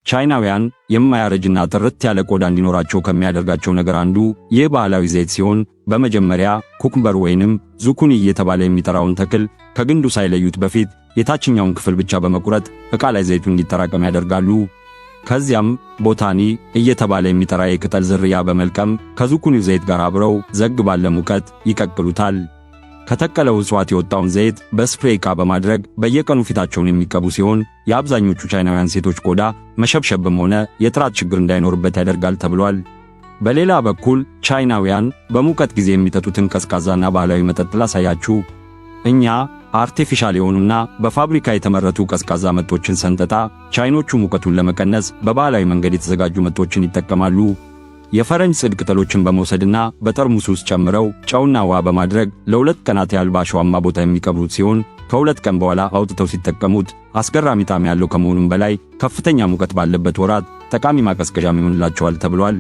ቻይናውያን የማያረጅና ጥርት ያለ ቆዳ እንዲኖራቸው ከሚያደርጋቸው ነገር አንዱ ይህ ባህላዊ ዘይት ሲሆን በመጀመሪያ ኩኩምበር ወይንም ዙኩኒ እየተባለ የሚጠራውን ተክል ከግንዱ ሳይለዩት በፊት የታችኛውን ክፍል ብቻ በመቁረጥ ዕቃ ላይ ዘይቱ እንዲጠራቀም ያደርጋሉ። ከዚያም ቦታኒ እየተባለ የሚጠራ የቅጠል ዝርያ በመልቀም ከዙኩኒው ዘይት ጋር አብረው ዘግ ባለ ሙቀት ይቀቅሉታል። ከተቀለው እጽዋት የወጣውን ዘይት በስፕሬይ ዕቃ በማድረግ በየቀኑ ፊታቸውን የሚቀቡ ሲሆን የአብዛኞቹ ቻይናውያን ሴቶች ቆዳ መሸብሸብም ሆነ የጥራት ችግር እንዳይኖርበት ያደርጋል ተብሏል። በሌላ በኩል ቻይናውያን በሙቀት ጊዜ የሚጠጡትን ቀዝቃዛና ባህላዊ መጠጥ ላሳያችሁ። እኛ አርቲፊሻል የሆኑና በፋብሪካ የተመረቱ ቀዝቃዛ መጦችን ሰንጠጣ፣ ቻይኖቹ ሙቀቱን ለመቀነስ በባህላዊ መንገድ የተዘጋጁ መጦችን ይጠቀማሉ። የፈረንጅ ጽድ ቅጠሎችን በመውሰድና በጠርሙስ ውስጥ ጨምረው ጨውና ውሃ በማድረግ ለ2 ቀናት ያህል በአሸዋማ ቦታ የሚቀብሩት ሲሆን ከ2 ቀን በኋላ አውጥተው ሲጠቀሙት አስገራሚ ጣዕም ያለው ከመሆኑም በላይ ከፍተኛ ሙቀት ባለበት ወራት ጠቃሚ ማቀዝቀዣም ይሆንላቸዋል ተብሏል።